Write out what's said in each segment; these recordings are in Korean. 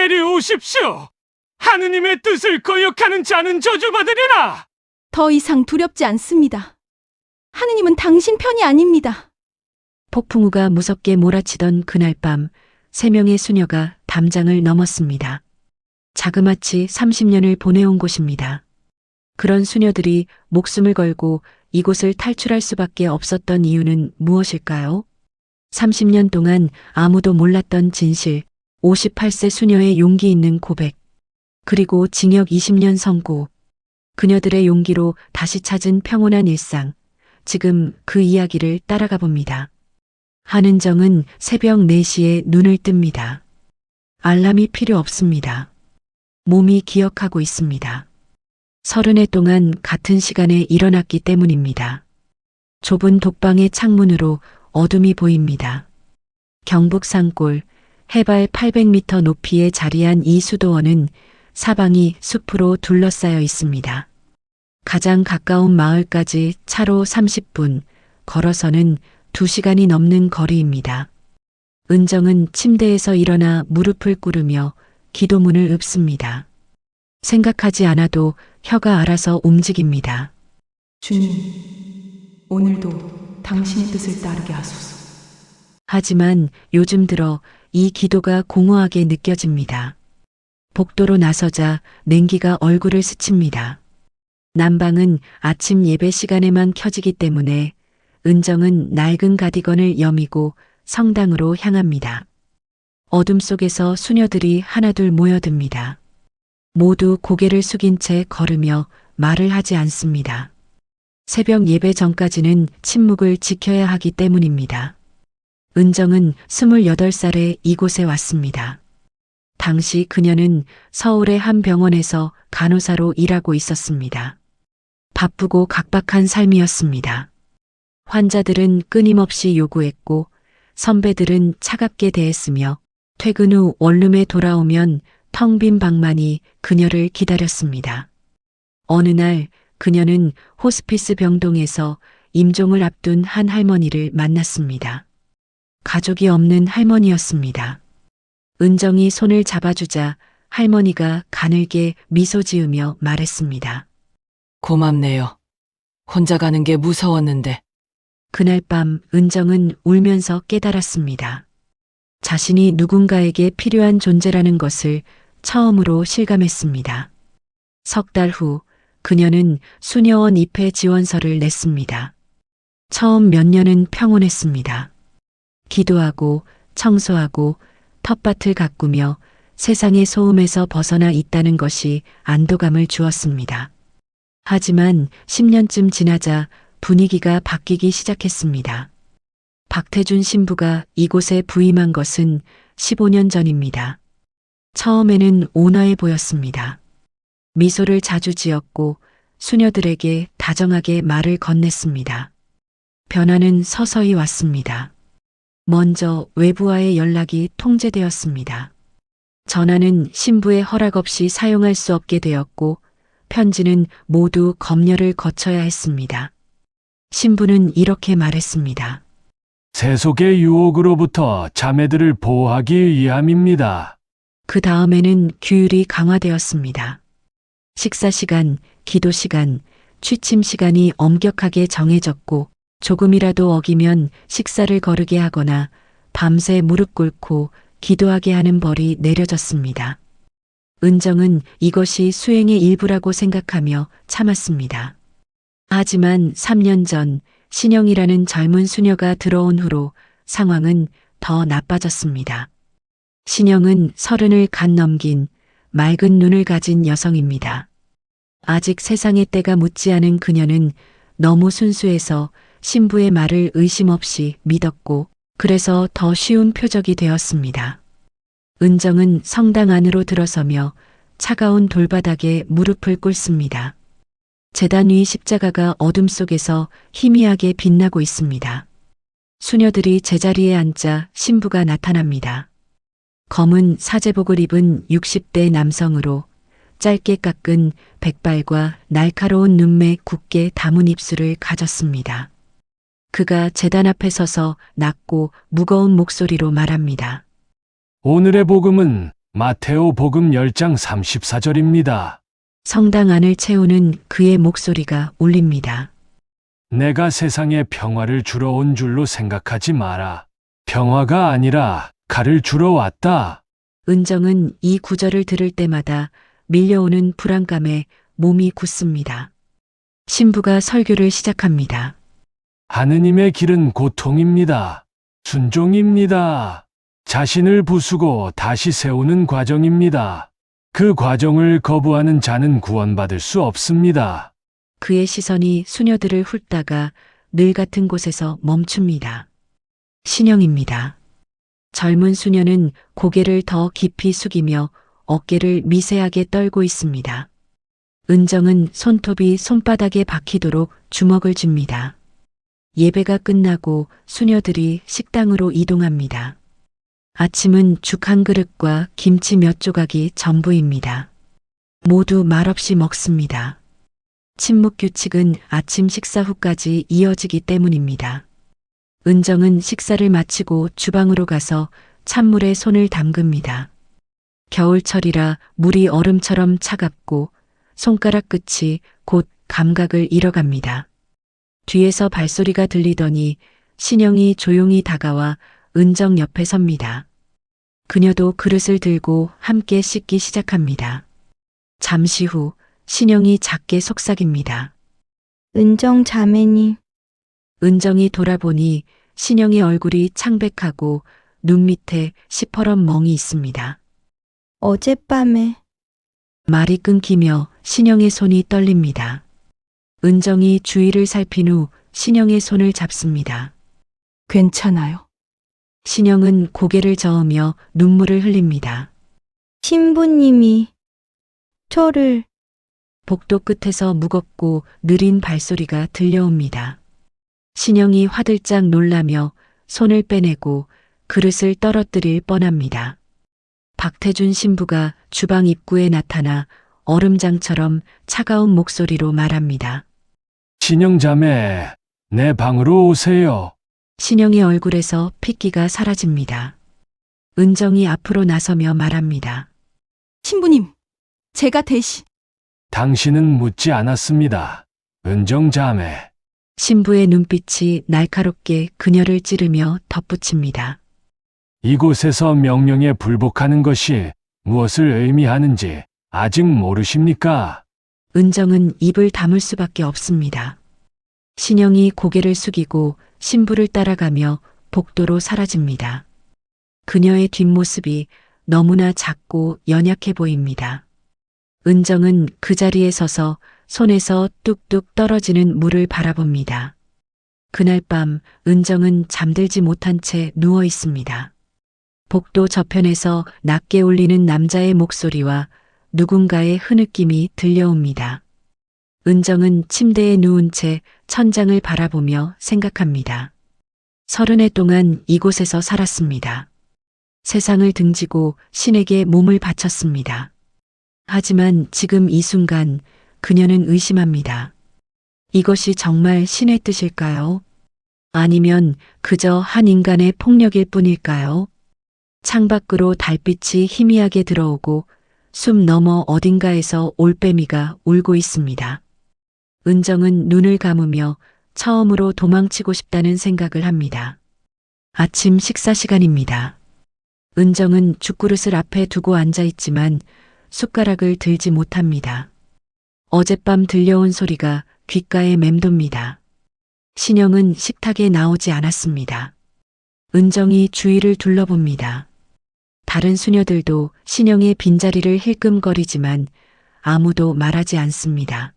내려오십시오. 하느님의 뜻을 거역하는 자는 저주받으리라. 더 이상 두렵지 않습니다. 하느님은 당신 편이 아닙니다. 폭풍우가 무섭게 몰아치던 그날 밤 3명의 수녀가 담장을 넘었습니다. 자그마치 30년을 보내온 곳입니다. 그런 수녀들이 목숨을 걸고 이곳을 탈출할 수밖에 없었던 이유는 무엇일까요? 30년 동안 아무도 몰랐던 진실, 58세 수녀의 용기 있는 고백, 그리고 징역 20년 선고, 그녀들의 용기로 다시 찾은 평온한 일상, 지금 그 이야기를 따라가 봅니다. 한은정은 새벽 4시에 눈을 뜹니다. 알람이 필요 없습니다. 몸이 기억하고 있습니다. 30해 동안 같은 시간에 일어났기 때문입니다. 좁은 독방의 창문으로 어둠이 보입니다. 경북 산골 해발 800m 높이에 자리한 이 수도원은 사방이 숲으로 둘러싸여 있습니다. 가장 가까운 마을까지 차로 30분, 걸어서는 2시간이 넘는 거리입니다. 은정은 침대에서 일어나 무릎을 꿇으며 기도문을 읊습니다. 생각하지 않아도 혀가 알아서 움직입니다. 주님, 오늘도 당신의 뜻을 따르게 하소서. 하지만 요즘 들어 이 기도가 공허하게 느껴집니다. 복도로 나서자 냉기가 얼굴을 스칩니다. 난방은 아침 예배 시간에만 켜지기 때문에 은정은 낡은 가디건을 여미고 성당으로 향합니다. 어둠 속에서 수녀들이 하나둘 모여듭니다. 모두 고개를 숙인 채 걸으며 말을 하지 않습니다. 새벽 예배 전까지는 침묵을 지켜야 하기 때문입니다. 은정은 28살에 이곳에 왔습니다. 당시 그녀는 서울의 한 병원에서 간호사로 일하고 있었습니다. 바쁘고 각박한 삶이었습니다. 환자들은 끊임없이 요구했고 선배들은 차갑게 대했으며 퇴근 후 원룸에 돌아오면 텅 빈 방만이 그녀를 기다렸습니다. 어느 날 그녀는 호스피스 병동에서 임종을 앞둔 한 할머니를 만났습니다. 가족이 없는 할머니였습니다. 은정이 손을 잡아주자 할머니가 가늘게 미소 지으며 말했습니다. 고맙네요. 혼자 가는 게 무서웠는데. 그날 밤 은정은 울면서 깨달았습니다. 자신이 누군가에게 필요한 존재라는 것을 처음으로 실감했습니다. 석 달 후 그녀는 수녀원 입회 지원서를 냈습니다. 처음 몇 년은 평온했습니다. 기도하고 청소하고 텃밭을 가꾸며 세상의 소음에서 벗어나 있다는 것이 안도감을 주었습니다. 하지만 10년쯤 지나자 분위기가 바뀌기 시작했습니다. 박태준 신부가 이곳에 부임한 것은 15년 전입니다. 처음에는 온화해 보였습니다. 미소를 자주 지었고 수녀들에게 다정하게 말을 건넸습니다. 변화는 서서히 왔습니다. 먼저 외부와의 연락이 통제되었습니다. 전화는 신부의 허락 없이 사용할 수 없게 되었고 편지는 모두 검열을 거쳐야 했습니다. 신부는 이렇게 말했습니다. 세속의 유혹으로부터 자매들을 보호하기 위함입니다. 그 다음에는 규율이 강화되었습니다. 식사 시간, 기도 시간, 취침 시간이 엄격하게 정해졌고 조금이라도 어기면 식사를 거르게 하거나 밤새 무릎 꿇고 기도하게 하는 벌이 내려졌습니다. 은정은 이것이 수행의 일부라고 생각하며 참았습니다. 하지만 3년 전 신영이라는 젊은 수녀가 들어온 후로 상황은 더 나빠졌습니다. 신영은 30을 갓 넘긴 맑은 눈을 가진 여성입니다. 아직 세상의 때가 묻지 않은 그녀는 너무 순수해서 신부의 말을 의심 없이 믿었고 그래서 더 쉬운 표적이 되었습니다. 은정은 성당 안으로 들어서며 차가운 돌바닥에 무릎을 꿇습니다. 제단 위 십자가가 어둠 속에서 희미하게 빛나고 있습니다. 수녀들이 제자리에 앉자 신부가 나타납니다. 검은 사제복을 입은 60대 남성으로 짧게 깎은 백발과 날카로운 눈매 굳게 담은 입술을 가졌습니다. 그가 제단 앞에 서서 낮고 무거운 목소리로 말합니다. 오늘의 복음은 마테오 복음 10장 34절입니다. 성당 안을 채우는 그의 목소리가 울립니다. 내가 세상에 평화를 주러 온 줄로 생각하지 마라. 평화가 아니라 칼을 주러 왔다. 은정은 이 구절을 들을 때마다 밀려오는 불안감에 몸이 굳습니다. 신부가 설교를 시작합니다. 하느님의 길은 고통입니다. 순종입니다. 자신을 부수고 다시 세우는 과정입니다. 그 과정을 거부하는 자는 구원받을 수 없습니다. 그의 시선이 수녀들을 훑다가 늘 같은 곳에서 멈춥니다. 신영입니다. 젊은 수녀는 고개를 더 깊이 숙이며 어깨를 미세하게 떨고 있습니다. 은정은 손톱이 손바닥에 박히도록 주먹을 쥡니다. 예배가 끝나고 수녀들이 식당으로 이동합니다. 아침은 죽 한 그릇과 김치 몇 조각이 전부입니다. 모두 말없이 먹습니다. 침묵 규칙은 아침 식사 후까지 이어지기 때문입니다. 은정은 식사를 마치고 주방으로 가서 찬물에 손을 담급니다. 겨울철이라 물이 얼음처럼 차갑고 손가락 끝이 곧 감각을 잃어갑니다. 뒤에서 발소리가 들리더니 신영이 조용히 다가와 은정 옆에 섭니다. 그녀도 그릇을 들고 함께 씻기 시작합니다. 잠시 후 신영이 작게 속삭입니다. 은정 자매님, 은정이 돌아보니 신영의 얼굴이 창백하고 눈 밑에 시퍼런 멍이 있습니다. 어젯밤에 말이 끊기며 신영의 손이 떨립니다. 은정이 주위를 살핀 후 신영의 손을 잡습니다. 괜찮아요. 신영은 고개를 저으며 눈물을 흘립니다. 신부님이 저를 복도 끝에서 무겁고 느린 발소리가 들려옵니다. 신영이 화들짝 놀라며 손을 빼내고 그릇을 떨어뜨릴 뻔합니다. 박태준 신부가 주방 입구에 나타나 얼음장처럼 차가운 목소리로 말합니다. 신영 자매, 내 방으로 오세요. 신영의 얼굴에서 핏기가 사라집니다. 은정이 앞으로 나서며 말합니다. 신부님, 제가 대신 당신은 묻지 않았습니다. 은정 자매. 신부의 눈빛이 날카롭게 그녀를 찌르며 덧붙입니다. 이곳에서 명령에 불복하는 것이 무엇을 의미하는지 아직 모르십니까? 은정은 입을 다물 수밖에 없습니다. 신영이 고개를 숙이고 신부를 따라가며 복도로 사라집니다. 그녀의 뒷모습이 너무나 작고 연약해 보입니다. 은정은 그 자리에 서서 손에서 뚝뚝 떨어지는 물을 바라봅니다. 그날 밤 은정은 잠들지 못한 채 누워 있습니다. 복도 저편에서 낮게 울리는 남자의 목소리와 누군가의 흐느낌이 들려옵니다. 은정은 침대에 누운 채 천장을 바라보며 생각합니다. 30해 동안 이곳에서 살았습니다. 세상을 등지고 신에게 몸을 바쳤습니다. 하지만 지금 이 순간 그녀는 의심합니다. 이것이 정말 신의 뜻일까요? 아니면 그저 한 인간의 폭력일 뿐일까요? 창밖으로 달빛이 희미하게 들어오고 숲 너머 어딘가에서 올빼미가 울고 있습니다. 은정은 눈을 감으며 처음으로 도망치고 싶다는 생각을 합니다. 아침 식사 시간입니다. 은정은 죽그릇을 앞에 두고 앉아 있지만 숟가락을 들지 못합니다. 어젯밤 들려온 소리가 귓가에 맴돕니다. 신영은 식탁에 나오지 않았습니다. 은정이 주위를 둘러봅니다. 다른 수녀들도 신영의 빈자리를 힐끔거리지만 아무도 말하지 않습니다.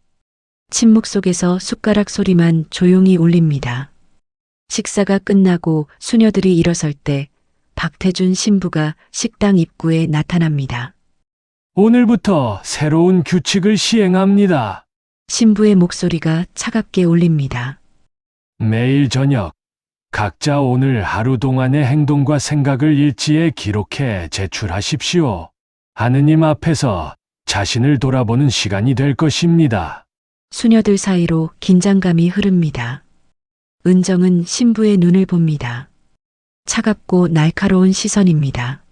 침묵 속에서 숟가락 소리만 조용히 울립니다. 식사가 끝나고 수녀들이 일어설 때 박태준 신부가 식당 입구에 나타납니다. 오늘부터 새로운 규칙을 시행합니다. 신부의 목소리가 차갑게 울립니다. 매일 저녁 각자 오늘 하루 동안의 행동과 생각을 일지에 기록해 제출하십시오. 하느님 앞에서 자신을 돌아보는 시간이 될 것입니다. 수녀들 사이로 긴장감이 흐릅니다. 은정은 신부의 눈을 봅니다. 차갑고 날카로운 시선입니다.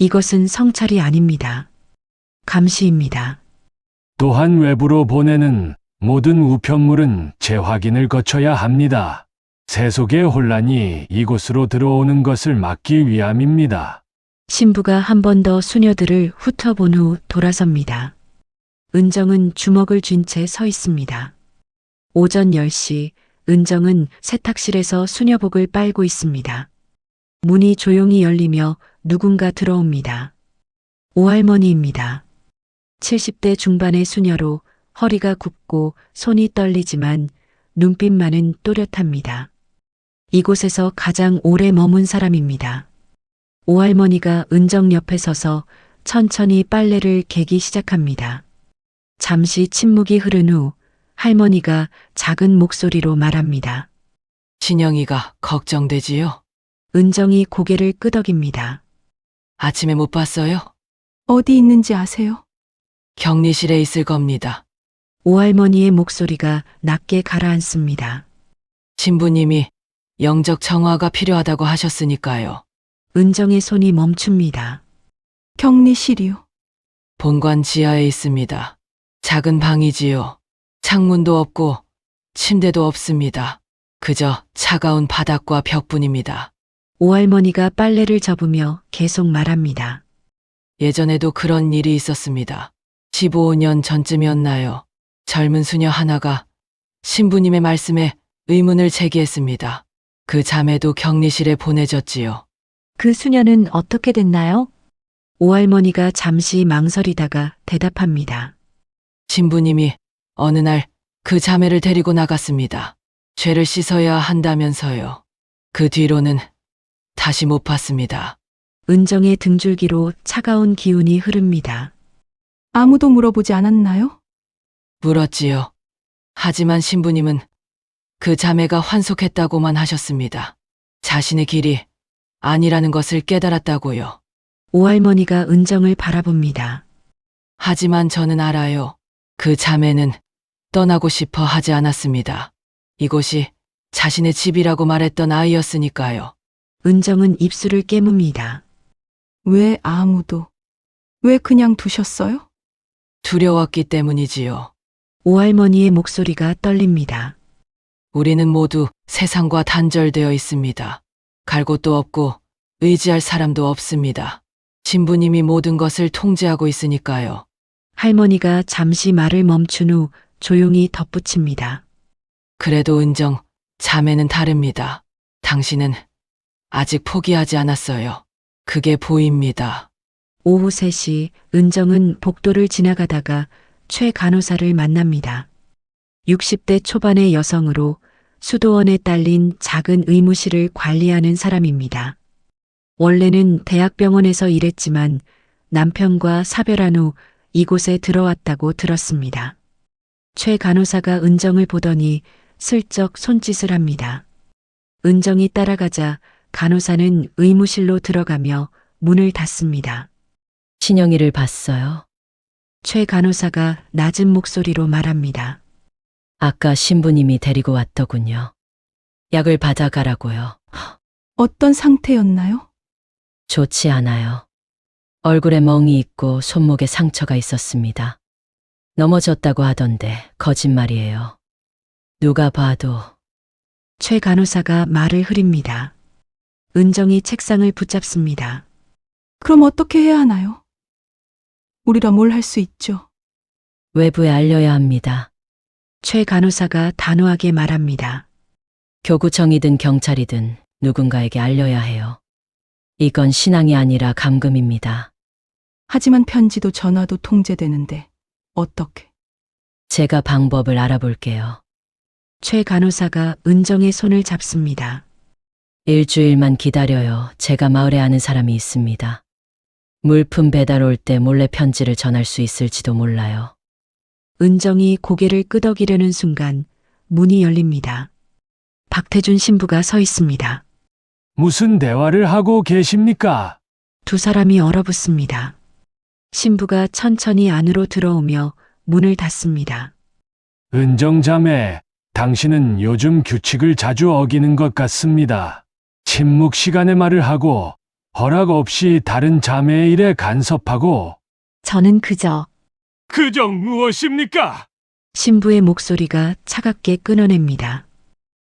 이것은 성찰이 아닙니다. 감시입니다. 또한 외부로 보내는 모든 우편물은 재확인을 거쳐야 합니다. 세속의 혼란이 이곳으로 들어오는 것을 막기 위함입니다. 신부가 한 번 더 수녀들을 훑어본 후 돌아섭니다. 은정은 주먹을 쥔 채 서 있습니다. 오전 10시 은정은 세탁실에서 수녀복을 빨고 있습니다. 문이 조용히 열리며 누군가 들어옵니다. 오할머니입니다. 70대 중반의 수녀로 허리가 굽고 손이 떨리지만 눈빛만은 또렷합니다. 이곳에서 가장 오래 머문 사람입니다. 오할머니가 은정 옆에 서서 천천히 빨래를 개기 시작합니다. 잠시 침묵이 흐른 후 할머니가 작은 목소리로 말합니다. 신영이가 걱정되지요? 은정이 고개를 끄덕입니다. 아침에 못 봤어요? 어디 있는지 아세요? 격리실에 있을 겁니다. 오할머니의 목소리가 낮게 가라앉습니다. 신부님이 영적 청화가 필요하다고 하셨으니까요. 은정의 손이 멈춥니다. 격리실이요. 본관 지하에 있습니다. 작은 방이지요. 창문도 없고 침대도 없습니다. 그저 차가운 바닥과 벽뿐입니다. 오할머니가 빨래를 접으며 계속 말합니다. 예전에도 그런 일이 있었습니다. 15년 전쯤이었나요? 젊은 수녀 하나가 신부님의 말씀에 의문을 제기했습니다. 그 자매도 격리실에 보내졌지요. 그 수녀는 어떻게 됐나요? 오할머니가 잠시 망설이다가 대답합니다. 신부님이 어느 날 그 자매를 데리고 나갔습니다. 죄를 씻어야 한다면서요. 그 뒤로는 다시 못 봤습니다. 은정의 등줄기로 차가운 기운이 흐릅니다. 아무도 물어보지 않았나요? 물었지요. 하지만 신부님은 그 자매가 환속했다고만 하셨습니다. 자신의 길이 아니라는 것을 깨달았다고요. 오할머니가 은정을 바라봅니다. 하지만 저는 알아요. 그 자매는 떠나고 싶어 하지 않았습니다. 이곳이 자신의 집이라고 말했던 아이였으니까요. 은정은 입술을 깨뭅니다. 왜 아무도? 왜 그냥 두셨어요? 두려웠기 때문이지요. 오할머니의 목소리가 떨립니다. 우리는 모두 세상과 단절되어 있습니다. 갈 곳도 없고 의지할 사람도 없습니다. 신부님이 모든 것을 통제하고 있으니까요. 할머니가 잠시 말을 멈춘 후 조용히 덧붙입니다. 그래도 은정, 자매는 다릅니다. 당신은 아직 포기하지 않았어요. 그게 보입니다. 오후 3시 은정은 복도를 지나가다가 최 간호사를 만납니다. 60대 초반의 여성으로 수도원에 딸린 작은 의무실을 관리하는 사람입니다. 원래는 대학병원에서 일했지만 남편과 사별한 후 이곳에 들어왔다고 들었습니다. 최 간호사가 은정을 보더니 슬쩍 손짓을 합니다. 은정이 따라가자 간호사는 의무실로 들어가며 문을 닫습니다. 신영이를 봤어요. 최 간호사가 낮은 목소리로 말합니다. 아까 신부님이 데리고 왔더군요. 약을 받아가라고요. 어떤 상태였나요? 좋지 않아요. 얼굴에 멍이 있고 손목에 상처가 있었습니다. 넘어졌다고 하던데 거짓말이에요. 누가 봐도. 최 간호사가 말을 흐립니다. 은정이 책상을 붙잡습니다. 그럼 어떻게 해야 하나요? 우리라 뭘 할 수 있죠? 외부에 알려야 합니다. 최 간호사가 단호하게 말합니다. 교구청이든 경찰이든 누군가에게 알려야 해요. 이건 신앙이 아니라 감금입니다. 하지만 편지도 전화도 통제되는데 어떻게? 제가 방법을 알아볼게요. 최 간호사가 은정의 손을 잡습니다. 일주일만 기다려요. 제가 마을에 아는 사람이 있습니다. 물품 배달 올 때 몰래 편지를 전할 수 있을지도 몰라요. 은정이 고개를 끄덕이려는 순간 문이 열립니다. 박태준 신부가 서 있습니다. 무슨 대화를 하고 계십니까? 두 사람이 얼어붙습니다. 신부가 천천히 안으로 들어오며 문을 닫습니다. 은정자매, 당신은 요즘 규칙을 자주 어기는 것 같습니다. 침묵 시간에 말을 하고 허락 없이 다른 자매의 일에 간섭하고 저는 그저 그정 무엇입니까? 신부의 목소리가 차갑게 끊어냅니다.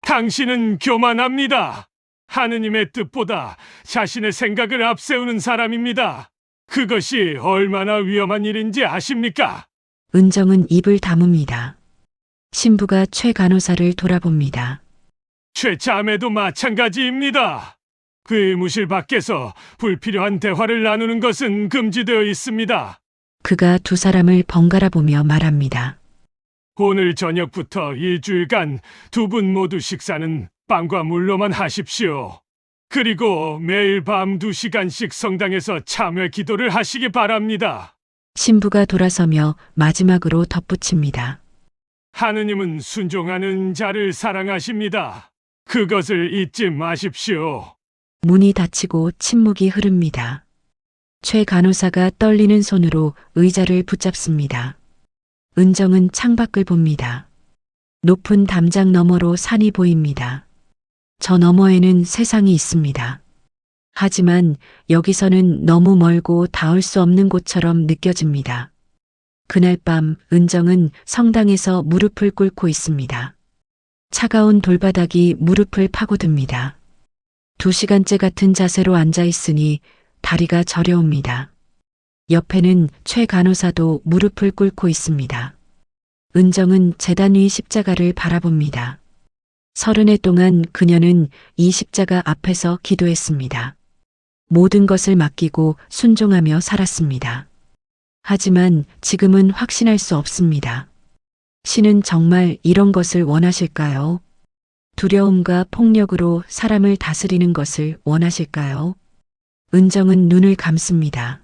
당신은 교만합니다. 하느님의 뜻보다 자신의 생각을 앞세우는 사람입니다. 그것이 얼마나 위험한 일인지 아십니까? 은정은 입을 다뭅니다. 신부가 최 간호사를 돌아봅니다. 최자매도 마찬가지입니다. 그 의무실 밖에서 불필요한 대화를 나누는 것은 금지되어 있습니다. 그가 두 사람을 번갈아 보며 말합니다. 오늘 저녁부터 일주일간 두 분 모두 식사는 빵과 물로만 하십시오. 그리고 매일 밤 2시간씩 성당에서 참회 기도를 하시기 바랍니다. 신부가 돌아서며 마지막으로 덧붙입니다. 하느님은 순종하는 자를 사랑하십니다. 그것을 잊지 마십시오. 문이 닫히고 침묵이 흐릅니다. 최 간호사가 떨리는 손으로 의자를 붙잡습니다. 은정은 창밖을 봅니다. 높은 담장 너머로 산이 보입니다. 저 너머에는 세상이 있습니다. 하지만 여기서는 너무 멀고 닿을 수 없는 곳처럼 느껴집니다. 그날 밤 은정은 성당에서 무릎을 꿇고 있습니다. 차가운 돌바닥이 무릎을 파고듭니다. 2시간째 같은 자세로 앉아 있으니 다리가 저려옵니다. 옆에는 최 간호사도 무릎을 꿇고 있습니다. 은정은 제단 위 십자가를 바라봅니다. 30해 동안 그녀는 이 십자가 앞에서 기도했습니다. 모든 것을 맡기고 순종하며 살았습니다. 하지만 지금은 확신할 수 없습니다. 신은 정말 이런 것을 원하실까요? 두려움과 폭력으로 사람을 다스리는 것을 원하실까요? 은정은 눈을 감습니다.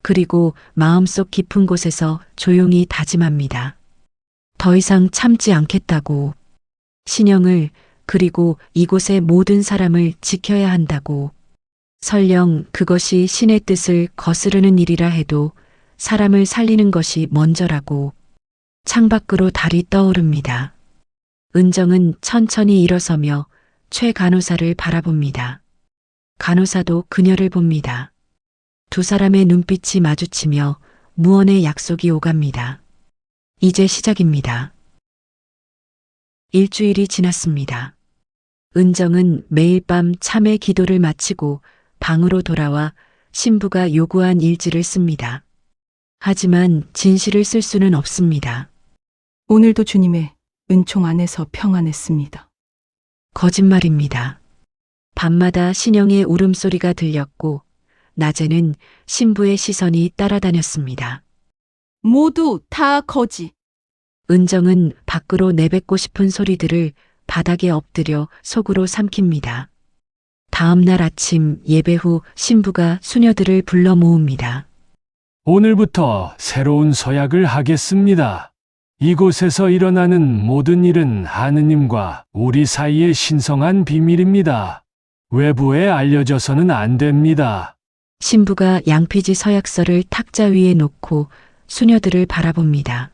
그리고 마음속 깊은 곳에서 조용히 다짐합니다. 더 이상 참지 않겠다고. 신영을 그리고 이곳의 모든 사람을 지켜야 한다고. 설령 그것이 신의 뜻을 거스르는 일이라 해도 사람을 살리는 것이 먼저라고. 창밖으로 달이 떠오릅니다. 은정은 천천히 일어서며 최 간호사를 바라봅니다. 간호사도 그녀를 봅니다. 두 사람의 눈빛이 마주치며 무언의 약속이 오갑니다. 이제 시작입니다. 일주일이 지났습니다. 은정은 매일 밤 참회 기도를 마치고 방으로 돌아와 신부가 요구한 일지를 씁니다. 하지만 진실을 쓸 수는 없습니다. 오늘도 주님의 은총 안에서 평안했습니다. 거짓말입니다. 밤마다 신영의 울음소리가 들렸고 낮에는 신부의 시선이 따라다녔습니다. 모두 다 거짓. 은정은 밖으로 내뱉고 싶은 소리들을 바닥에 엎드려 속으로 삼킵니다. 다음 날 아침 예배 후 신부가 수녀들을 불러 모읍니다. 오늘부터 새로운 서약을 하겠습니다. 이곳에서 일어나는 모든 일은 하느님과 우리 사이의 신성한 비밀입니다. 외부에 알려져서는 안 됩니다. 신부가 양피지 서약서를 탁자 위에 놓고 수녀들을 바라봅니다.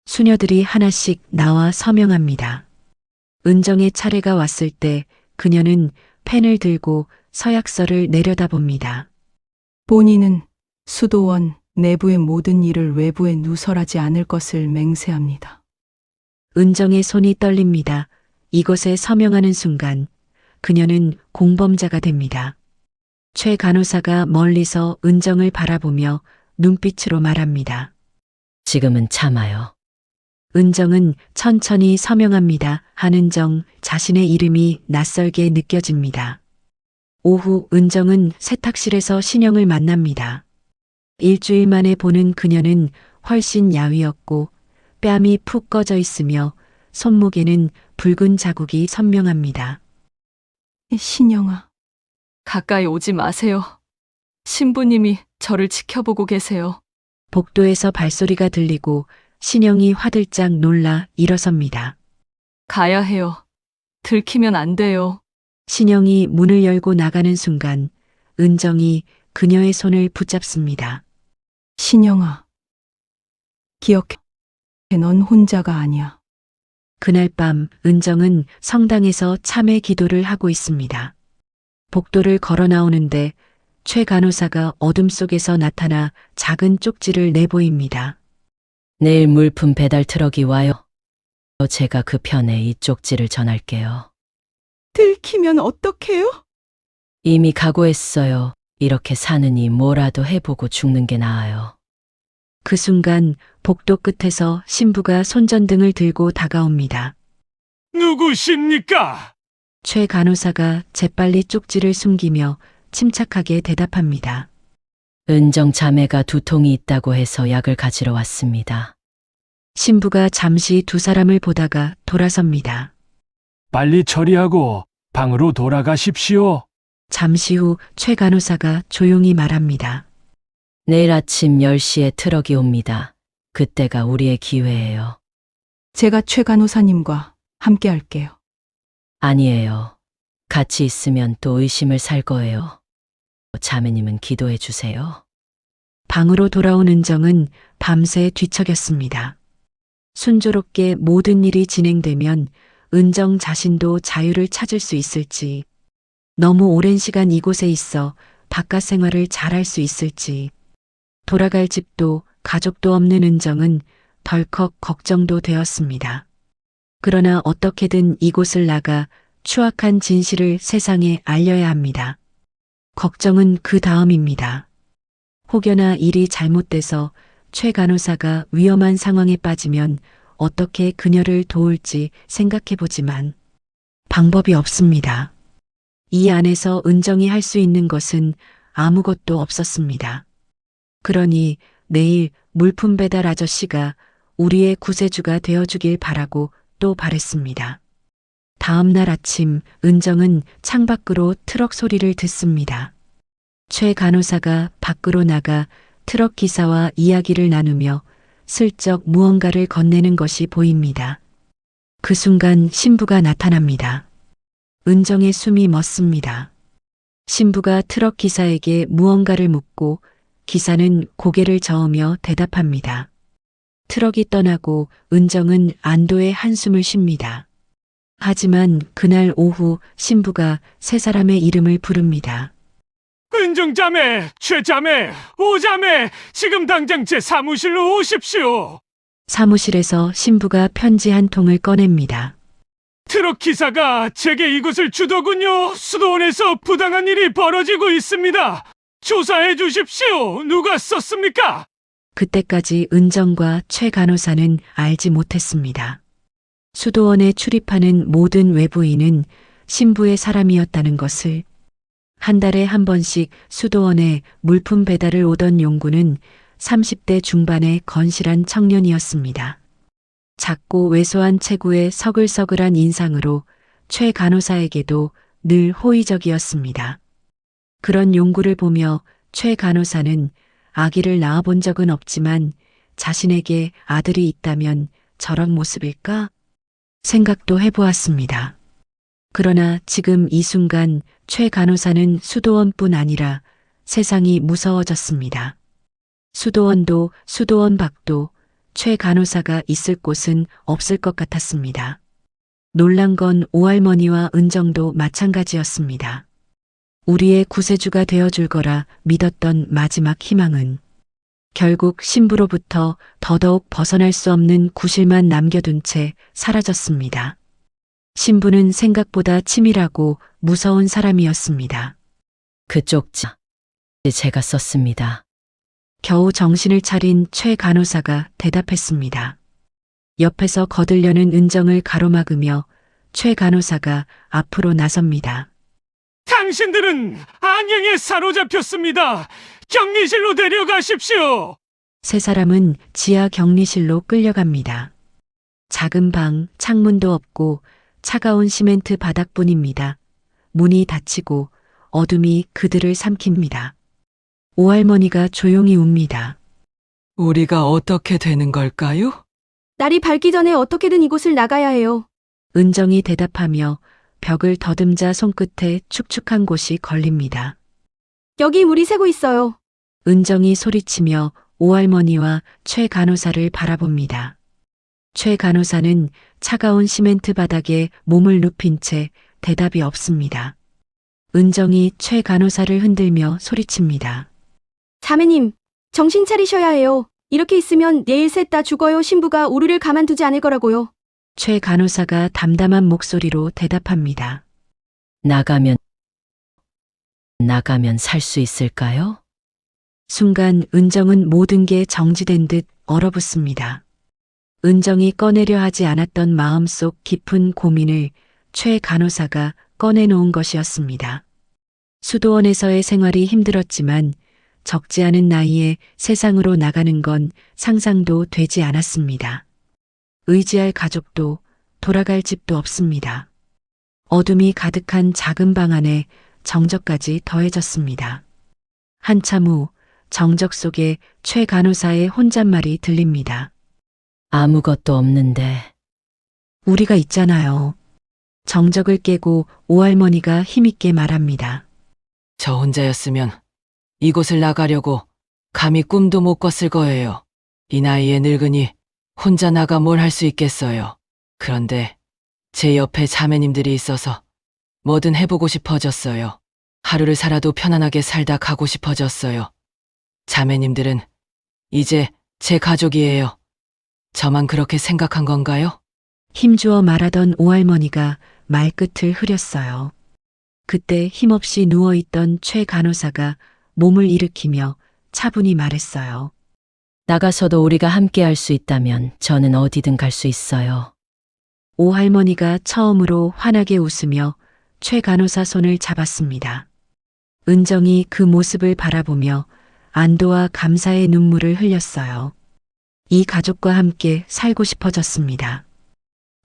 수녀들이 하나씩 나와 서명합니다. 은정의 차례가 왔을 때 그녀는 펜을 들고 서약서를 내려다봅니다. 본인은 수도원 내부의 모든 일을 외부에 누설하지 않을 것을 맹세합니다. 은정의 손이 떨립니다. 이것에 서명하는 순간 그녀는 공범자가 됩니다. 최 간호사가 멀리서 은정을 바라보며 눈빛으로 말합니다. 지금은 참아요. 은정은 천천히 서명합니다. 한은정, 자신의 이름이 낯설게 느껴집니다. 오후 은정은 세탁실에서 신영을 만납니다. 일주일 만에 보는 그녀는 훨씬 야위었고 뺨이 푹 꺼져 있으며 손목에는 붉은 자국이 선명합니다. 신영아, 가까이 오지 마세요. 신부님이 저를 지켜보고 계세요. 복도에서 발소리가 들리고 신영이 화들짝 놀라 일어섭니다. 가야 해요. 들키면 안 돼요. 신영이 문을 열고 나가는 순간 은정이 그녀의 손을 붙잡습니다. 신영아, 기억해. 넌 혼자가 아니야. 그날 밤 은정은 성당에서 참회 기도를 하고 있습니다. 복도를 걸어 나오는데 최 간호사가 어둠 속에서 나타나 작은 쪽지를 내보입니다. 내일 물품 배달 트럭이 와요. 제가 그 편에 이 쪽지를 전할게요. 들키면 어떡해요? 이미 각오했어요. 이렇게 사느니 뭐라도 해보고 죽는 게 나아요. 그 순간 복도 끝에서 신부가 손전등을 들고 다가옵니다. 누구십니까? 최 간호사가 재빨리 쪽지를 숨기며 침착하게 대답합니다. 은정 자매가 두통이 있다고 해서 약을 가지러 왔습니다. 신부가 잠시 두 사람을 보다가 돌아섭니다. 빨리 처리하고 방으로 돌아가십시오. 잠시 후 최 간호사가 조용히 말합니다. 내일 아침 10시에 트럭이 옵니다. 그때가 우리의 기회예요. 제가 최 간호사님과 함께 할게요. 아니에요. 같이 있으면 또 의심을 살 거예요. 자매님은 기도해 주세요. 방으로 돌아온 은정은 밤새 뒤척였습니다. 순조롭게 모든 일이 진행되면 은정 자신도 자유를 찾을 수 있을지, 너무 오랜 시간 이곳에 있어 바깥 생활을 잘할 수 있을지, 돌아갈 집도 가족도 없는 은정은 덜컥 걱정도 되었습니다. 그러나 어떻게든 이곳을 나가 추악한 진실을 세상에 알려야 합니다. 걱정은 그 다음입니다. 혹여나 일이 잘못돼서 최 간호사가 위험한 상황에 빠지면 어떻게 그녀를 도울지 생각해보지만 방법이 없습니다. 이 안에서 은정이 할 수 있는 것은 아무것도 없었습니다. 그러니 내일 물품 배달 아저씨가 우리의 구세주가 되어주길 바라고 또 바랬습니다. 다음 날 아침 은정은 창밖으로 트럭 소리를 듣습니다. 최 간호사가 밖으로 나가 트럭 기사와 이야기를 나누며 슬쩍 무언가를 건네는 것이 보입니다. 그 순간 신부가 나타납니다. 은정의 숨이 멎습니다. 신부가 트럭 기사에게 무언가를 묻고 기사는 고개를 저으며 대답합니다. 트럭이 떠나고 은정은 안도의 한숨을 쉽니다. 하지만 그날 오후 신부가 세 사람의 이름을 부릅니다. 은정자매, 최자매, 오자매, 지금 당장 제 사무실로 오십시오. 사무실에서 신부가 편지 한 통을 꺼냅니다. 트럭 기사가 제게 이곳을 주더군요. 수도원에서 부당한 일이 벌어지고 있습니다. 조사해 주십시오. 누가 썼습니까? 그때까지 은정과 최 간호사는 알지 못했습니다. 수도원에 출입하는 모든 외부인은 신부의 사람이었다는 것을. 한 달에 한 번씩 수도원에 물품 배달을 오던 용구는 30대 중반의 건실한 청년이었습니다. 작고 왜소한 체구의 서글서글한 인상으로 최 간호사에게도 늘 호의적이었습니다. 그런 용구를 보며 최 간호사는 아기를 낳아본 적은 없지만 자신에게 아들이 있다면 저런 모습일까? 생각도 해보았습니다. 그러나 지금 이 순간 최 간호사는 수도원뿐 아니라 세상이 무서워졌습니다. 수도원도 수도원 밖도 최 간호사가 있을 곳은 없을 것 같았습니다. 놀란 건 오할머니와 은정도 마찬가지였습니다. 우리의 구세주가 되어줄 거라 믿었던 마지막 희망은 결국 신부로부터 더더욱 벗어날 수 없는 구실만 남겨둔 채 사라졌습니다. 신부는 생각보다 치밀하고 무서운 사람이었습니다. 그 쪽지 제가 썼습니다. 겨우 정신을 차린 최 간호사가 대답했습니다. 옆에서 거들려는 은정을 가로막으며 최 간호사가 앞으로 나섭니다. 당신들은 안경에 사로잡혔습니다. 격리실로 데려가십시오. 세 사람은 지하 격리실로 끌려갑니다. 작은 방, 창문도 없고 차가운 시멘트 바닥뿐입니다. 문이 닫히고 어둠이 그들을 삼킵니다. 오할머니가 조용히 웁니다. 우리가 어떻게 되는 걸까요? 날이 밝기 전에 어떻게든 이곳을 나가야 해요. 은정이 대답하며 벽을 더듬자 손끝에 축축한 곳이 걸립니다. 여기 물이 새고 있어요. 은정이 소리치며 오할머니와 최 간호사를 바라봅니다. 최 간호사는 차가운 시멘트 바닥에 몸을 눕힌 채 대답이 없습니다. 은정이 최 간호사를 흔들며 소리칩니다. 자매님, 정신 차리셔야 해요. 이렇게 있으면 내일 셋 다 죽어요. 신부가 우리를 가만두지 않을 거라고요. 최 간호사가 담담한 목소리로 대답합니다. 나가면 살 수 있을까요? 순간 은정은 모든 게 정지된 듯 얼어붙습니다. 은정이 꺼내려 하지 않았던 마음속 깊은 고민을 최 간호사가 꺼내놓은 것이었습니다. 수도원에서의 생활이 힘들었지만 적지 않은 나이에 세상으로 나가는 건 상상도 되지 않았습니다. 의지할 가족도 돌아갈 집도 없습니다. 어둠이 가득한 작은 방 안에 정적까지 더해졌습니다. 한참 후 정적 속에 최 간호사의 혼잣말이 들립니다. 아무것도 없는데. 우리가 있잖아요. 정적을 깨고 오할머니가 힘있게 말합니다. 저 혼자였으면 이곳을 나가려고 감히 꿈도 못 꿨을 거예요. 이 나이에 늙으니 혼자 나가 뭘 할 수 있겠어요. 그런데 제 옆에 자매님들이 있어서 뭐든 해보고 싶어졌어요. 하루를 살아도 편안하게 살다 가고 싶어졌어요. 자매님들은 이제 제 가족이에요. 저만 그렇게 생각한 건가요? 힘주어 말하던 오할머니가 말끝을 흐렸어요. 그때 힘없이 누워있던 최 간호사가 몸을 일으키며 차분히 말했어요. 나가서도 우리가 함께 할 수 있다면 저는 어디든 갈 수 있어요. 오할머니가 처음으로 환하게 웃으며 최 간호사 손을 잡았습니다. 은정이 그 모습을 바라보며 안도와 감사의 눈물을 흘렸어요. 이 가족과 함께 살고 싶어졌습니다.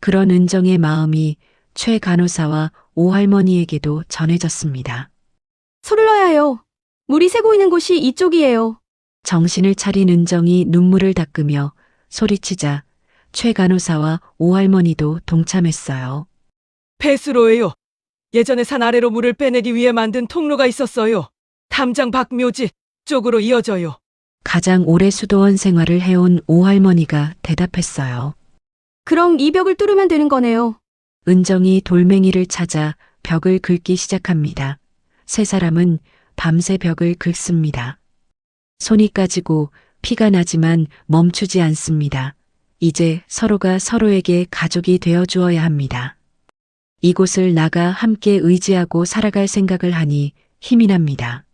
그런 은정의 마음이 최 간호사와 오할머니에게도 전해졌습니다. 소를 넣어야 해요. 물이 새고 있는 곳이 이쪽이에요. 정신을 차린 은정이 눈물을 닦으며 소리치자 최 간호사와 오할머니도 동참했어요. 배수로예요. 예전에 산 아래로 물을 빼내기 위해 만든 통로가 있었어요. 담장 박묘지 쪽으로 이어져요. 가장 오래 수도원 생활을 해온 오할머니가 대답했어요. 그럼 이 벽을 뚫으면 되는 거네요. 은정이 돌멩이를 찾아 벽을 긁기 시작합니다. 세 사람은 밤새 벽을 긁습니다. 손이 까지고 피가 나지만 멈추지 않습니다. 이제 서로가 서로에게 가족이 되어 주어야 합니다. 이곳을 나가 함께 의지하고 살아갈 생각을 하니 힘이 납니다.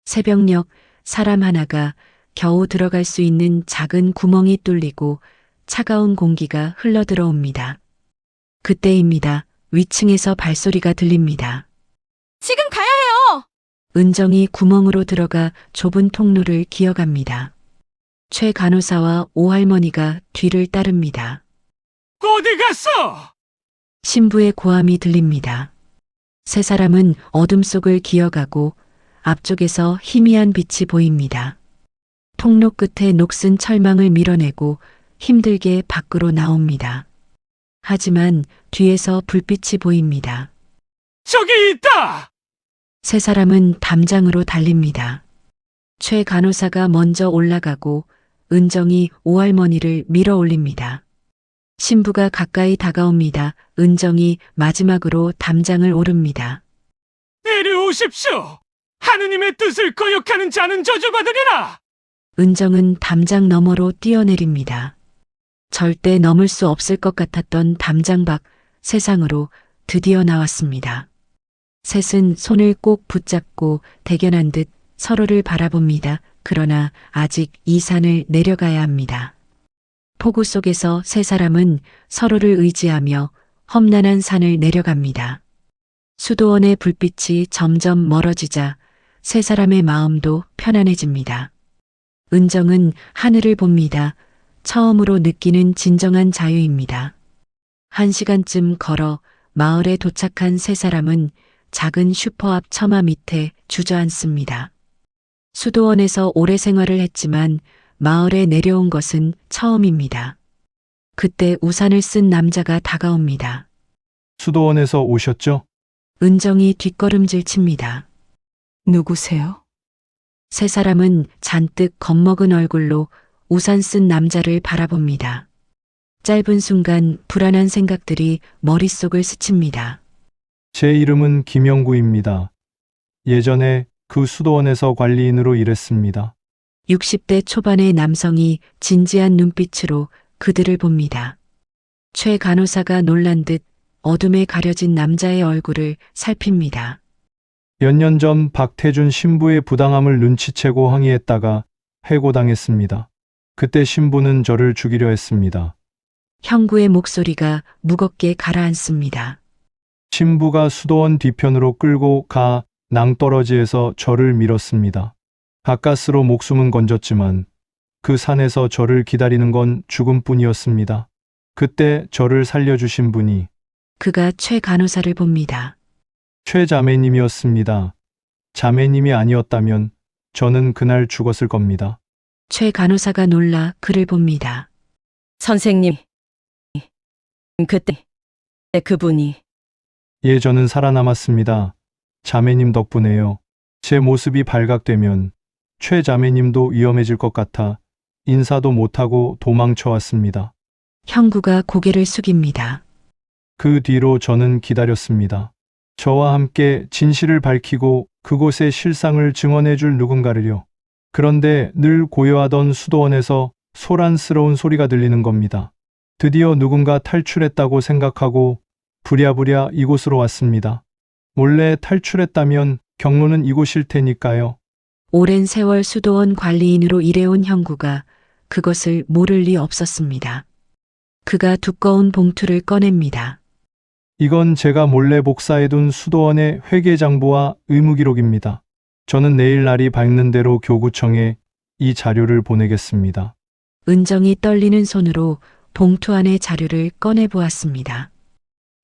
새벽녘 사람 하나가 겨우 들어갈 수 있는 작은 구멍이 뚫리고 차가운 공기가 흘러들어옵니다. 그때입니다. 위층에서 발소리가 들립니다. 지금 가야 해요. 은정이 구멍으로 들어가 좁은 통로를 기어갑니다. 최 간호사와 오할머니가 뒤를 따릅니다. 어디 갔어? 신부의 고함이 들립니다. 세 사람은 어둠 속을 기어가고 앞쪽에서 희미한 빛이 보입니다. 통로 끝에 녹슨 철망을 밀어내고 힘들게 밖으로 나옵니다. 하지만 뒤에서 불빛이 보입니다. 저기 있다! 세 사람은 담장으로 달립니다. 최 간호사가 먼저 올라가고 은정이 오할머니를 밀어 올립니다. 신부가 가까이 다가옵니다. 은정이 마지막으로 담장을 오릅니다. 내려오십시오! 하느님의 뜻을 거역하는 자는 저주받으리라! 은정은 담장 너머로 뛰어내립니다. 절대 넘을 수 없을 것 같았던 담장 밖 세상으로 드디어 나왔습니다. 셋은 손을 꼭 붙잡고 대견한 듯 서로를 바라봅니다. 그러나 아직 이 산을 내려가야 합니다. 폭우 속에서 세 사람은 서로를 의지하며 험난한 산을 내려갑니다. 수도원의 불빛이 점점 멀어지자 세 사람의 마음도 편안해집니다. 은정은 하늘을 봅니다. 처음으로 느끼는 진정한 자유입니다. 1시간쯤 걸어 마을에 도착한 세 사람은 작은 슈퍼 앞 처마 밑에 주저앉습니다. 수도원에서 오래 생활을 했지만 마을에 내려온 것은 처음입니다. 그때 우산을 쓴 남자가 다가옵니다. 수도원에서 오셨죠? 은정이 뒷걸음질 칩니다. 누구세요? 세 사람은 잔뜩 겁먹은 얼굴로 우산 쓴 남자를 바라봅니다. 짧은 순간 불안한 생각들이 머릿속을 스칩니다. 제 이름은 김영구입니다. 예전에 그 수도원에서 관리인으로 일했습니다. 60대 초반의 남성이 진지한 눈빛으로 그들을 봅니다. 최 간호사가 놀란 듯 어둠에 가려진 남자의 얼굴을 살핍니다. 몇 년 전 박태준 신부의 부당함을 눈치채고 항의했다가 해고당했습니다. 그때 신부는 저를 죽이려 했습니다. 형구의 목소리가 무겁게 가라앉습니다. 신부가 수도원 뒤편으로 끌고 가 낭떠러지에서 저를 밀었습니다. 가까스로 목숨은 건졌지만 그 산에서 저를 기다리는 건 죽음뿐이었습니다. 그때 저를 살려주신 분이 그가 최 간호사를 봅니다. 최 자매님이었습니다. 자매님이 아니었다면 저는 그날 죽었을 겁니다. 최 간호사가 놀라 그를 봅니다. 선생님, 그때 그분이 예, 저는 살아남았습니다. 자매님 덕분에요. 제 모습이 발각되면 최 자매님도 위험해질 것 같아 인사도 못하고 도망쳐왔습니다. 형구가 고개를 숙입니다. 그 뒤로 저는 기다렸습니다. 저와 함께 진실을 밝히고 그곳의 실상을 증언해줄 누군가를요. 그런데 늘 고요하던 수도원에서 소란스러운 소리가 들리는 겁니다. 드디어 누군가 탈출했다고 생각하고 부랴부랴 이곳으로 왔습니다. 몰래 탈출했다면 경로는 이곳일 테니까요. 오랜 세월 수도원 관리인으로 일해온 형구가 그것을 모를 리 없었습니다. 그가 두꺼운 봉투를 꺼냅니다. 이건 제가 몰래 복사해둔 수도원의 회계장부와 의무기록입니다. 저는 내일 날이 밝는 대로 교구청에 이 자료를 보내겠습니다. 은정이 떨리는 손으로 봉투 안의 자료를 꺼내 보았습니다.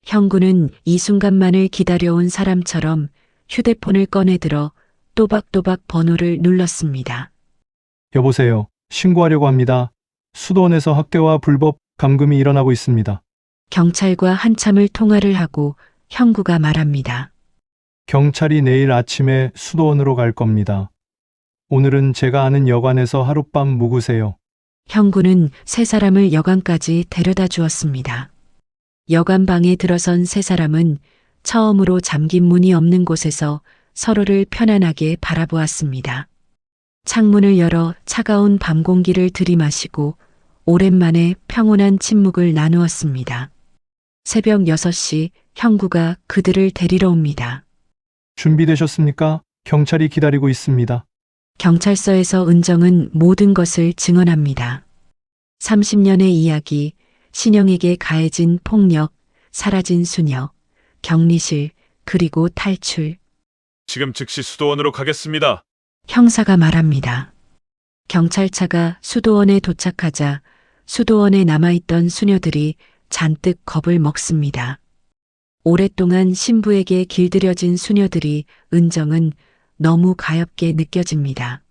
형구는 이 순간만을 기다려온 사람처럼 휴대폰을 꺼내 들어 또박또박 번호를 눌렀습니다. 여보세요. 신고하려고 합니다. 수도원에서 학대와 불법 감금이 일어나고 있습니다. 경찰과 한참을 통화를 하고 형구가 말합니다. 경찰이 내일 아침에 수도원으로 갈 겁니다. 오늘은 제가 아는 여관에서 하룻밤 묵으세요. 형구는 세 사람을 여관까지 데려다 주었습니다. 여관 방에 들어선 세 사람은 처음으로 잠긴 문이 없는 곳에서 서로를 편안하게 바라보았습니다. 창문을 열어 차가운 밤 공기를 들이마시고 오랜만에 평온한 침묵을 나누었습니다. 새벽 6시 형구가 그들을 데리러 옵니다. 준비되셨습니까? 경찰이 기다리고 있습니다. 경찰서에서 은정은 모든 것을 증언합니다. 30년의 이야기, 신영에게 가해진 폭력, 사라진 수녀, 격리실, 그리고 탈출. 지금 즉시 수도원으로 가겠습니다. 형사가 말합니다. 경찰차가 수도원에 도착하자 수도원에 남아있던 수녀들이 잔뜩 겁을 먹습니다. 오랫동안 신부에게 길들여진 수녀들이 은정은 너무 가엾게 느껴집니다.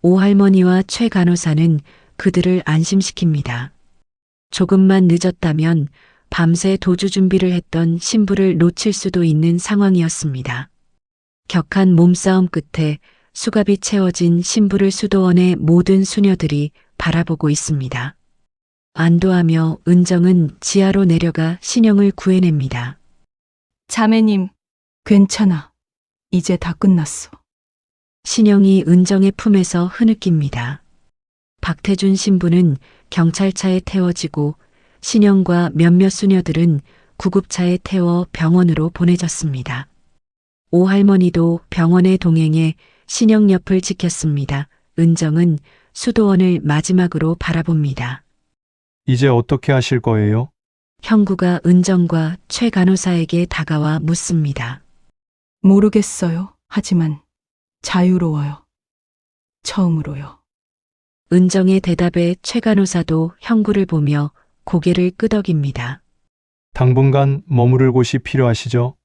오할머니와 최 간호사는 그들을 안심시킵니다. 조금만 늦었다면 밤새 도주 준비를 했던 신부를 놓칠 수도 있는 상황이었습니다. 격한 몸싸움 끝에 수갑이 채워진 신부를 수도원의 모든 수녀들이 바라보고 있습니다. 안도하며 은정은 지하로 내려가 신영을 구해냅니다. 자매님, 괜찮아. 이제 다 끝났어. 신영이 은정의 품에서 흐느낍니다. 박태준 신부는 경찰차에 태워지고 신영과 몇몇 수녀들은 구급차에 태워 병원으로 보내졌습니다. 오할머니도 병원에 동행해 신영 옆을 지켰습니다. 은정은 수도원을 마지막으로 바라봅니다. 이제 어떻게 하실 거예요? 형구가 은정과 최 간호사에게 다가와 묻습니다. 모르겠어요. 하지만 자유로워요. 처음으로요. 은정의 대답에 최 간호사도 형구를 보며 고개를 끄덕입니다. 당분간 머무를 곳이 필요하시죠?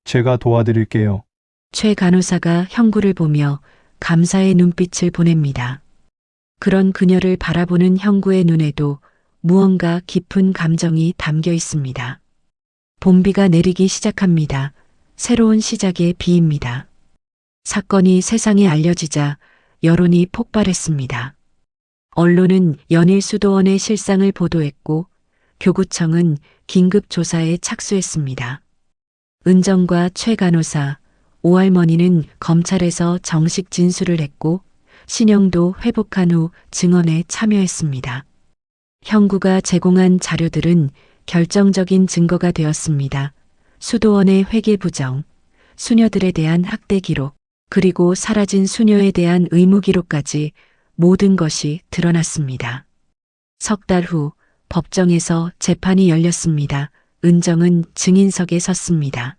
제가 도와드릴게요. 최 간호사가 형구를 보며 감사의 눈빛을 보냅니다. 그런 그녀를 바라보는 형구의 눈에도 무언가 깊은 감정이 담겨 있습니다. 봄비가 내리기 시작합니다. 새로운 시작의 비입니다. 사건이 세상에 알려지자 여론이 폭발했습니다. 언론은 연일 수도원의 실상을 보도했고 교구청은 긴급 조사에 착수했습니다. 은정과 최 간호사, 오할머니는 검찰에서 정식 진술을 했고 신영도 회복한 후 증언에 참여했습니다. 형구가 제공한 자료들은 결정적인 증거가 되었습니다. 수도원의 회계 부정, 수녀들에 대한 학대 기록, 그리고 사라진 수녀에 대한 의무 기록까지 모든 것이 드러났습니다. 석 달 후 법정에서 재판이 열렸습니다. 은정은 증인석에 섰습니다.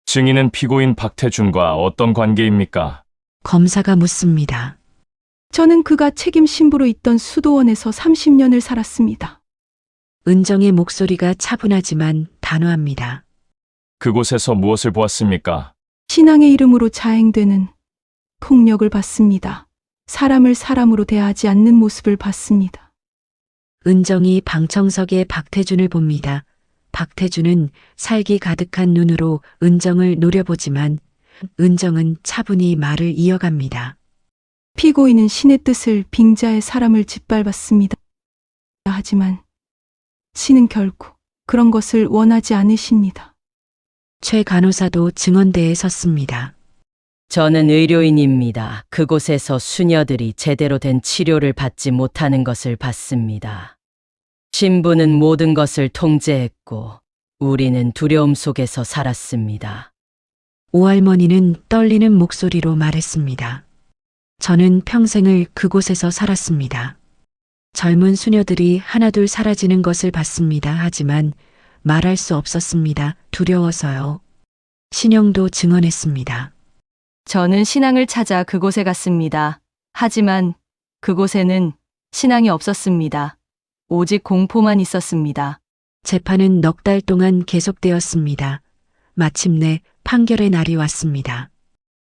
증인은 피고인 박태준과 어떤 관계입니까? 검사가 묻습니다. 저는 그가 책임 신부로 있던 수도원에서 30년을 살았습니다. 은정의 목소리가 차분하지만 단호합니다. 그곳에서 무엇을 보았습니까? 신앙의 이름으로 자행되는 폭력을 받습니다. 사람을 사람으로 대하지 않는 모습을 봤습니다. 은정이 방청석에 박태준을 봅니다. 박태준은 살기 가득한 눈으로 은정을 노려보지만 은정은 차분히 말을 이어갑니다. 피고인은 신의 뜻을 빙자해 사람을 짓밟았습니다. 하지만 신은 결코 그런 것을 원하지 않으십니다. 최 간호사도 증언대에 섰습니다. 저는 의료인입니다. 그곳에서 수녀들이 제대로 된 치료를 받지 못하는 것을 봤습니다. 신부는 모든 것을 통제했고 우리는 두려움 속에서 살았습니다. 오할머니는 떨리는 목소리로 말했습니다. 저는 평생을 그곳에서 살았습니다. 젊은 수녀들이 하나둘 사라지는 것을 봤습니다. 하지만 말할 수 없었습니다. 두려워서요. 신영도 증언했습니다. 저는 신앙을 찾아 그곳에 갔습니다. 하지만 그곳에는 신앙이 없었습니다. 오직 공포만 있었습니다. 재판은 넉 달 동안 계속되었습니다. 마침내 판결의 날이 왔습니다.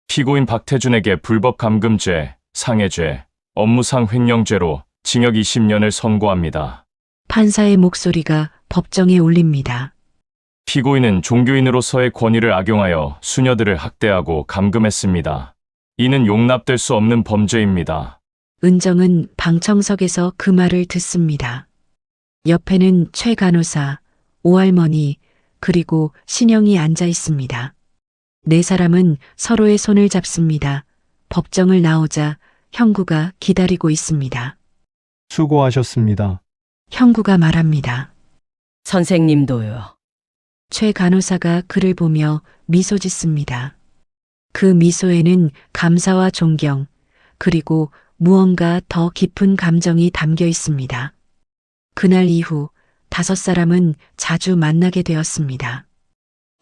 피고인 박태준에게 불법 감금죄, 상해죄, 업무상 횡령죄로 징역 20년을 선고합니다. 판사의 목소리가 법정에 울립니다. 피고인은 종교인으로서의 권위를 악용하여 수녀들을 학대하고 감금했습니다. 이는 용납될 수 없는 범죄입니다. 은정은 방청석에서 그 말을 듣습니다. 옆에는 최 간호사, 오할머니, 그리고 신영이 앉아 있습니다. 네 사람은 서로의 손을 잡습니다. 법정을 나오자 형구가 기다리고 있습니다. 수고하셨습니다. 형구가 말합니다. 선생님도요. 최 간호사가 그를 보며 미소 짓습니다. 그 미소에는 감사와 존경, 그리고 무언가 더 깊은 감정이 담겨 있습니다. 그날 이후 5사람은 자주 만나게 되었습니다.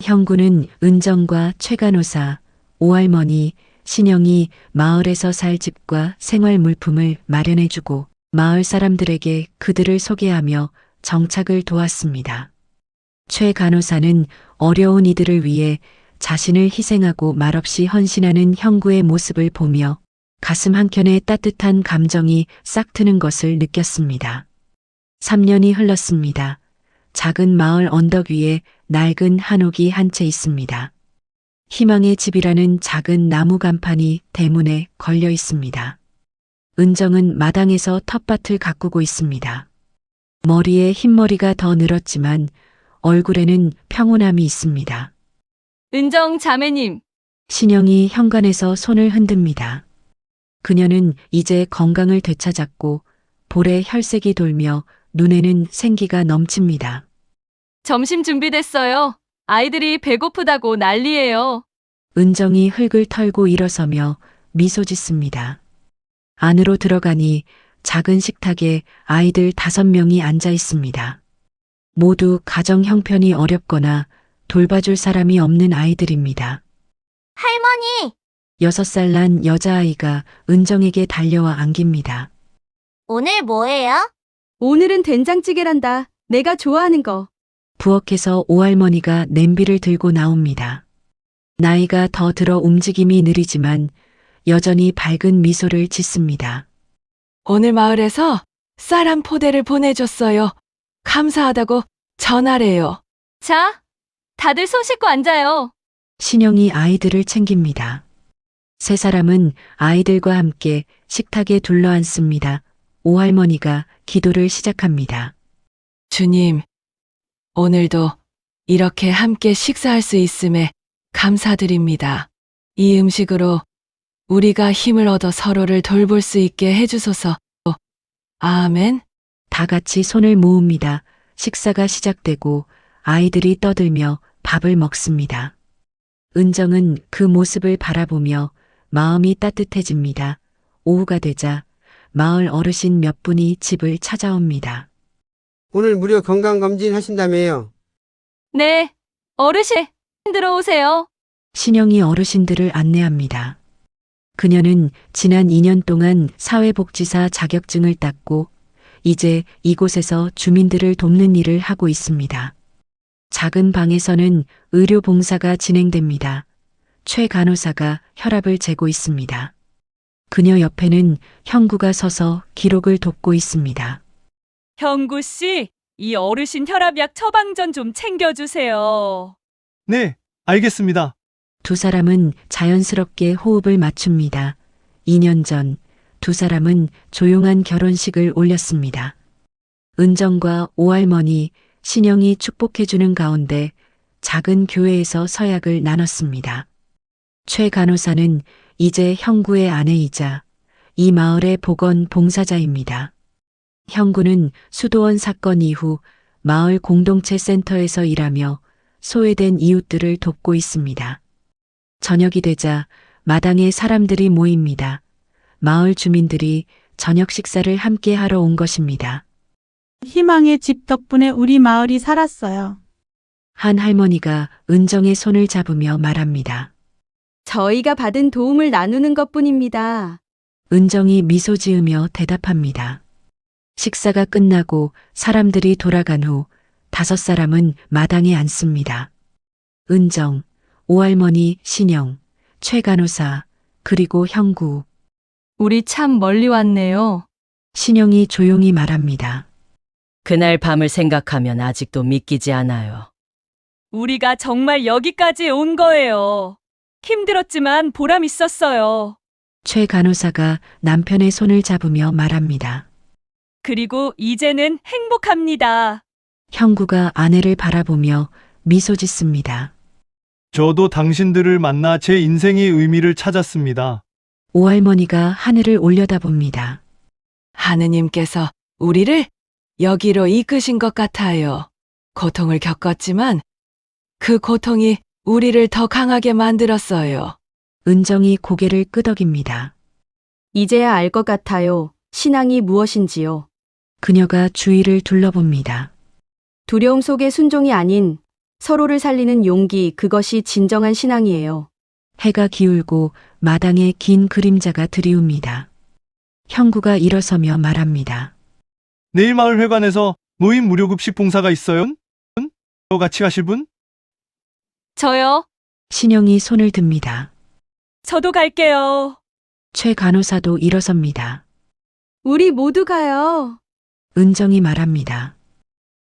형구는 은정과 최 간호사, 오할머니, 신영이 마을에서 살 집과 생활 물품을 마련해주고 마을 사람들에게 그들을 소개하며 정착을 도왔습니다. 최 간호사는 어려운 이들을 위해 자신을 희생하고 말없이 헌신하는 형구의 모습을 보며 가슴 한켠에 따뜻한 감정이 싹 트는 것을 느꼈습니다. 3년이 흘렀습니다. 작은 마을 언덕 위에 낡은 한옥이 한 채 있습니다. 희망의 집이라는 작은 나무 간판이 대문에 걸려 있습니다. 은정은 마당에서 텃밭을 가꾸고 있습니다. 머리에 흰머리가 더 늘었지만 얼굴에는 평온함이 있습니다. 은정 자매님, 신영이 현관에서 손을 흔듭니다. 그녀는 이제 건강을 되찾았고 볼에 혈색이 돌며 눈에는 생기가 넘칩니다. 점심 준비됐어요. 아이들이 배고프다고 난리예요. 은정이 흙을 털고 일어서며 미소 짓습니다. 안으로 들어가니 작은 식탁에 아이들 5명이 앉아 있습니다. 모두 가정 형편이 어렵거나 돌봐줄 사람이 없는 아이들입니다. 할머니, 6살 난 여자아이가 은정에게 달려와 안깁니다. 오늘 뭐예요? 오늘은 된장찌개란다. 내가 좋아하는 거. 부엌에서 오할머니가 냄비를 들고 나옵니다. 나이가 더 들어 움직임이 느리지만 여전히 밝은 미소를 짓습니다. 오늘 마을에서 쌀 한 포대를 보내줬어요. 감사하다고 전하래요. 자, 다들 손 씻고 앉아요. 신영이 아이들을 챙깁니다. 3사람은 아이들과 함께 식탁에 둘러앉습니다. 오할머니가 기도를 시작합니다. 주님, 오늘도 이렇게 함께 식사할 수 있음에 감사드립니다. 이 음식으로 우리가 힘을 얻어 서로를 돌볼 수 있게 해주소서. 아멘. 다 같이 손을 모읍니다. 식사가 시작되고 아이들이 떠들며 밥을 먹습니다. 은정은 그 모습을 바라보며 마음이 따뜻해집니다. 오후가 되자 마을 어르신 몇 분이 집을 찾아옵니다. 오늘 무료 건강검진 하신다며요. 네, 어르신, 들어오세요. 신영이 어르신들을 안내합니다. 그녀는 지난 2년 동안 사회복지사 자격증을 땄고 이제 이곳에서 주민들을 돕는 일을 하고 있습니다. 작은 방에서는 의료 봉사가 진행됩니다. 최 간호사가 혈압을 재고 있습니다. 그녀 옆에는 형구가 서서 기록을 돕고 있습니다. 형구 씨, 이 어르신 혈압약 처방전 좀 챙겨주세요. 네, 알겠습니다. 두 사람은 자연스럽게 호흡을 맞춥니다. 2년 전 두 사람은 조용한 결혼식을 올렸습니다. 은정과 오할머니, 신영이 축복해주는 가운데 작은 교회에서 서약을 나눴습니다. 최 간호사는 이제 형구의 아내이자 이 마을의 보건 봉사자입니다. 형구는 수도원 사건 이후 마을 공동체 센터에서 일하며 소외된 이웃들을 돕고 있습니다. 저녁이 되자 마당에 사람들이 모입니다. 마을 주민들이 저녁 식사를 함께 하러 온 것입니다. 희망의 집 덕분에 우리 마을이 살았어요. 한 할머니가 은정의 손을 잡으며 말합니다. 저희가 받은 도움을 나누는 것뿐입니다. 은정이 미소 지으며 대답합니다. 식사가 끝나고 사람들이 돌아간 후 5사람은 마당에 앉습니다. 은정, 오할머니, 신영, 최 간호사, 그리고 형구. 우리 참 멀리 왔네요. 신영이 조용히 말합니다. 그날 밤을 생각하면 아직도 믿기지 않아요. 우리가 정말 여기까지 온 거예요. 힘들었지만 보람 있었어요. 최 간호사가 남편의 손을 잡으며 말합니다. 그리고 이제는 행복합니다. 형구가 아내를 바라보며 미소 짓습니다. 저도 당신들을 만나 제 인생의 의미를 찾았습니다. 오할머니가 하늘을 올려다봅니다. 하느님께서 우리를 여기로 이끄신 것 같아요. 고통을 겪었지만 그 고통이 우리를 더 강하게 만들었어요. 은정이 고개를 끄덕입니다. 이제야 알 것 같아요. 신앙이 무엇인지요. 그녀가 주위를 둘러봅니다. 두려움 속의 순종이 아닌 서로를 살리는 용기, 그것이 진정한 신앙이에요. 해가 기울고 마당에 긴 그림자가 드리웁니다. 형구가 일어서며 말합니다. 내일 마을 회관에서 노인 무료급식 봉사가 있어요? 같이 가실 분? 저요? 신영이 손을 듭니다. 저도 갈게요. 최 간호사도 일어섭니다. 우리 모두 가요. 은정이 말합니다.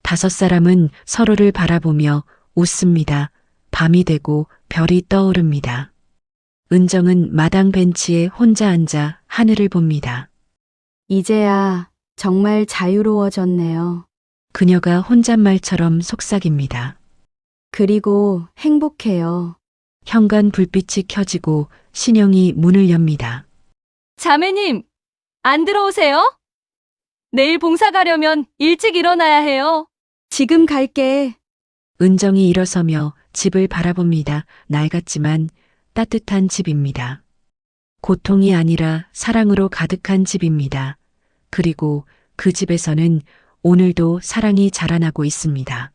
5사람은 서로를 바라보며 웃습니다. 밤이 되고 별이 떠오릅니다. 은정은 마당 벤치에 혼자 앉아 하늘을 봅니다. 이제야 정말 자유로워졌네요. 그녀가 혼잣말처럼 속삭입니다. 그리고 행복해요. 현관 불빛이 켜지고 신영이 문을 엽니다. 자매님, 안 들어오세요? 내일 봉사 가려면 일찍 일어나야 해요. 지금 갈게. 은정이 일어서며 집을 바라봅니다. 낡았지만 따뜻한 집입니다. 고통이 아니라 사랑으로 가득한 집입니다. 그리고 그 집에서는 오늘도 사랑이 자라나고 있습니다.